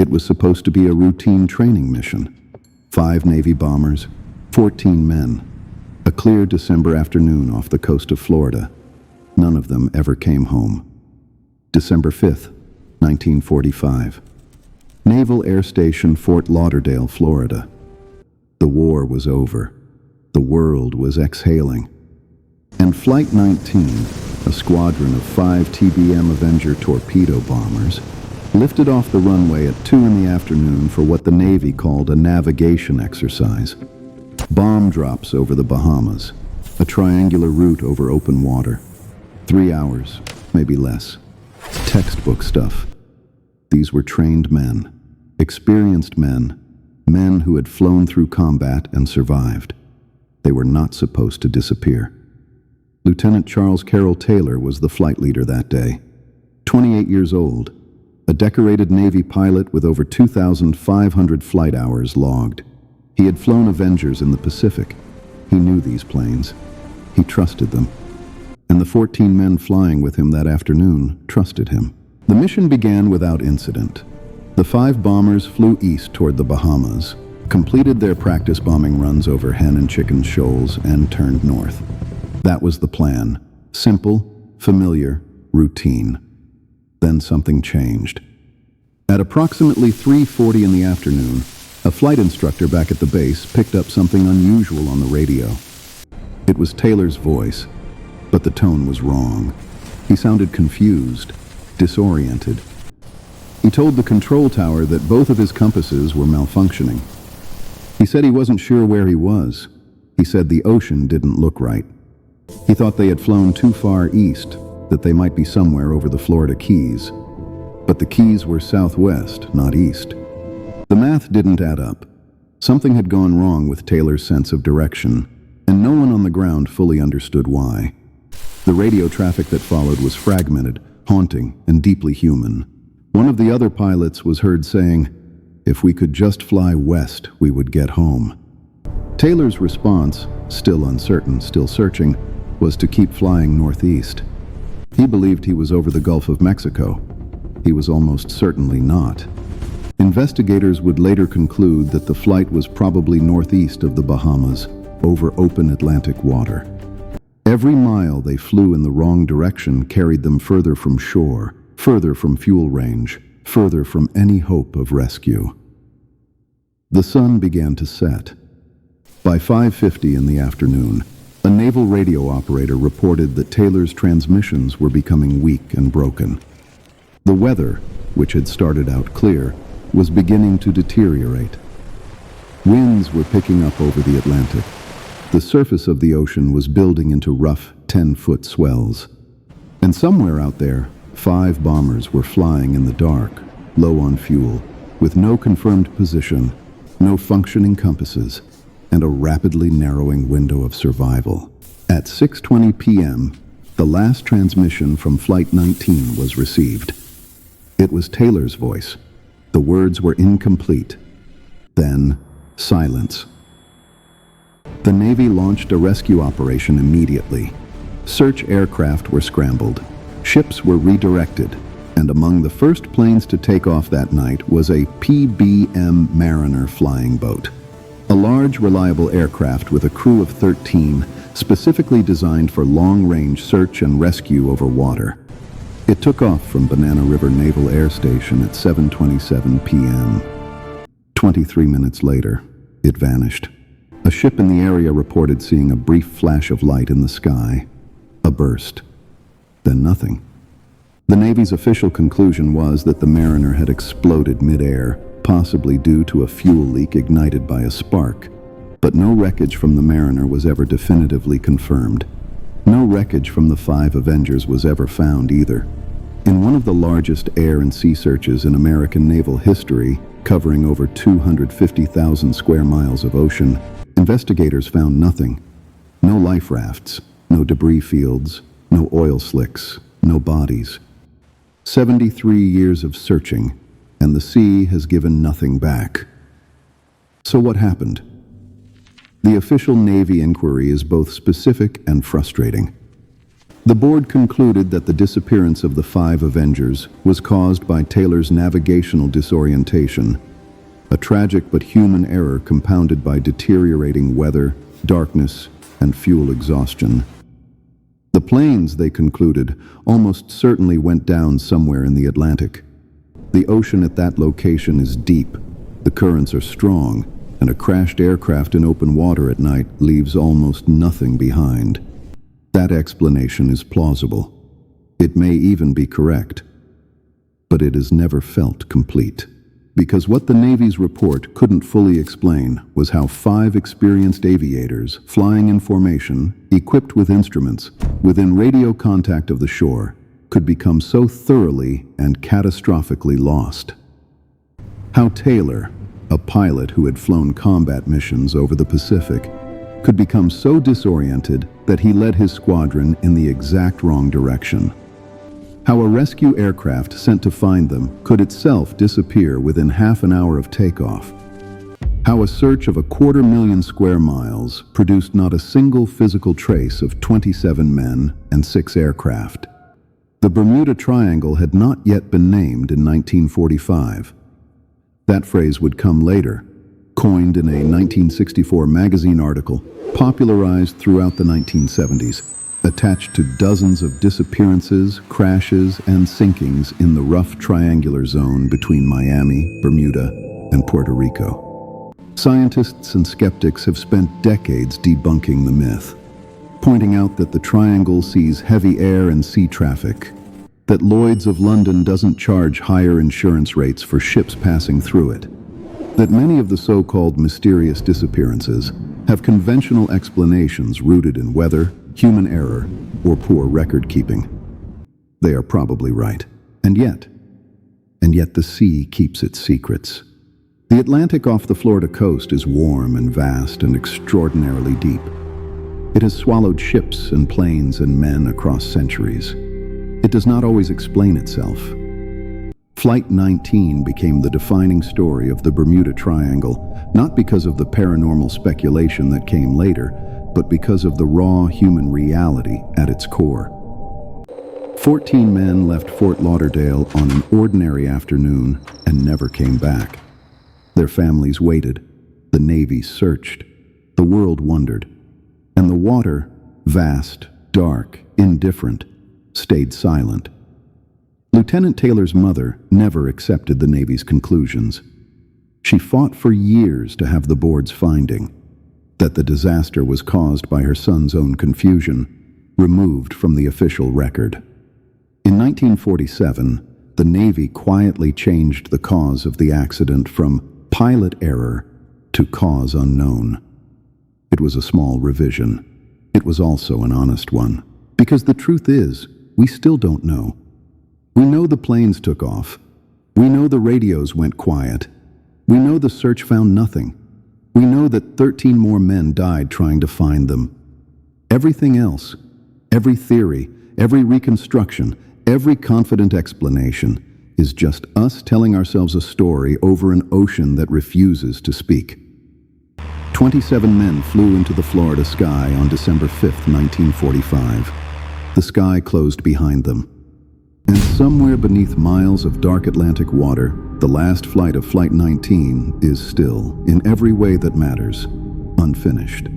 It was supposed to be a routine training mission. 5 Navy bombers, 14 men. A clear December afternoon off the coast of Florida. None of them ever came home. December 5th, 1945. Naval Air Station, Fort Lauderdale, Florida. The war was over. The world was exhaling. And Flight 19, a squadron of 5 TBM Avenger torpedo bombers, lifted off the runway at 2 in the afternoon for what the Navy called a navigation exercise. Bomb drops over the Bahamas, a triangular route over open water. 3 hours, maybe less. Textbook stuff. These were trained men, experienced men, men who had flown through combat and survived. They were not supposed to disappear. Lieutenant Charles Carroll Taylor was the flight leader that day. 28 years old, a decorated Navy pilot with over 2,500 flight hours logged. He had flown Avengers in the Pacific. He knew these planes. He trusted them. And the 14 men flying with him that afternoon trusted him. The mission began without incident. The 5 bombers flew east toward the Bahamas, completed their practice bombing runs over Hen and Chicken Shoals, and turned north. That was the plan. Simple, familiar, routine. Then something changed. At approximately 3:40 in the afternoon, a flight instructor back at the base picked up something unusual on the radio. It was Taylor's voice, but the tone was wrong. He sounded confused, disoriented. He told the control tower that both of his compasses were malfunctioning. He said he wasn't sure where he was. He said the ocean didn't look right. He thought they had flown too far east, that they might be somewhere over the Florida Keys. But the Keys were southwest, not east. The math didn't add up. Something had gone wrong with Taylor's sense of direction, and no one on the ground fully understood why. The radio traffic that followed was fragmented, haunting, and deeply human. One of the other pilots was heard saying, "If we could just fly west, we would get home." Taylor's response, still uncertain, still searching, was to keep flying northeast. He believed he was over the Gulf of Mexico. He was almost certainly not. Investigators would later conclude that the flight was probably northeast of the Bahamas, over open Atlantic water. Every mile they flew in the wrong direction carried them further from shore, further from fuel range, further from any hope of rescue. The sun began to set. By 5:50 in the afternoon, a naval radio operator reported that Taylor's transmissions were becoming weak and broken. The weather, which had started out clear, was beginning to deteriorate. Winds were picking up over the Atlantic. The surface of the ocean was building into rough 10-foot swells. And somewhere out there, 5 bombers were flying in the dark, low on fuel, with no confirmed position, no functioning compasses, and a rapidly narrowing window of survival. At 6:20 p.m., the last transmission from Flight 19 was received. It was Taylor's voice. The words were incomplete. Then, silence. The Navy launched a rescue operation immediately. Search aircraft were scrambled. Ships were redirected. And among the first planes to take off that night was a PBM Mariner flying boat. A large, reliable aircraft with a crew of 13, specifically designed for long-range search and rescue over water. It took off from Banana River Naval Air Station at 7:27 p.m. 23 minutes later, it vanished. A ship in the area reported seeing a brief flash of light in the sky, a burst, then nothing. The Navy's official conclusion was that the Mariner had exploded mid-air, possibly due to a fuel leak ignited by a spark. But no wreckage from the Mariner was ever definitively confirmed. No wreckage from the 5 Avengers was ever found either. In one of the largest air and sea searches in American naval history, covering over 250,000 square miles of ocean, investigators found nothing. No life rafts, no debris fields, no oil slicks, no bodies. 73 years of searching, and the sea has given nothing back. So what happened? The official Navy inquiry is both specific and frustrating. The board concluded that the disappearance of the 5 Avengers was caused by Taylor's navigational disorientation, a tragic but human error compounded by deteriorating weather, darkness, and fuel exhaustion. The planes, they concluded, almost certainly went down somewhere in the Atlantic. The ocean at that location is deep, the currents are strong, and a crashed aircraft in open water at night leaves almost nothing behind. That explanation is plausible. It may even be correct. But it is never felt complete. Because what the Navy's report couldn't fully explain was how 5 experienced aviators, flying in formation, equipped with instruments, within radio contact of the shore, could become so thoroughly and catastrophically lost. How Taylor, a pilot who had flown combat missions over the Pacific, could become so disoriented that he led his squadron in the exact wrong direction. How a rescue aircraft sent to find them could itself disappear within half an hour of takeoff. How a search of 250,000 square miles produced not a single physical trace of 27 men and 6 aircraft. The Bermuda Triangle had not yet been named in 1945. That phrase would come later, coined in a 1964 magazine article, popularized throughout the 1970s, attached to dozens of disappearances, crashes, and sinkings in the rough triangular zone between Miami, Bermuda, and Puerto Rico. Scientists and skeptics have spent decades debunking the myth, pointing out that the triangle sees heavy air and sea traffic, that Lloyd's of London doesn't charge higher insurance rates for ships passing through it, that many of the so-called mysterious disappearances have conventional explanations rooted in weather, human error, or poor record-keeping. They are probably right. And yet the sea keeps its secrets. The Atlantic off the Florida coast is warm and vast and extraordinarily deep. It has swallowed ships and planes and men across centuries. It does not always explain itself. Flight 19 became the defining story of the Bermuda Triangle, not because of the paranormal speculation that came later, but because of the raw human reality at its core. 14 men left Fort Lauderdale on an ordinary afternoon and never came back. Their families waited. The Navy searched. The world wondered. And the water, vast, dark, indifferent, stayed silent. Lieutenant Taylor's mother never accepted the Navy's conclusions. She fought for years to have the board's finding, that the disaster was caused by her son's own confusion, removed from the official record. In 1947, the Navy quietly changed the cause of the accident from pilot error to cause unknown. It was a small revision. It was also an honest one, because the truth is, we still don't know. We know the planes took off. We know the radios went quiet. We know the search found nothing. We know that 13 more men died trying to find them. Everything else, every theory, every reconstruction, every confident explanation is just us telling ourselves a story over an ocean that refuses to speak. 27 men flew into the Florida sky on December 5, 1945. The sky closed behind them. And somewhere beneath miles of dark Atlantic water, the last flight of Flight 19 is still, in every way that matters, unfinished.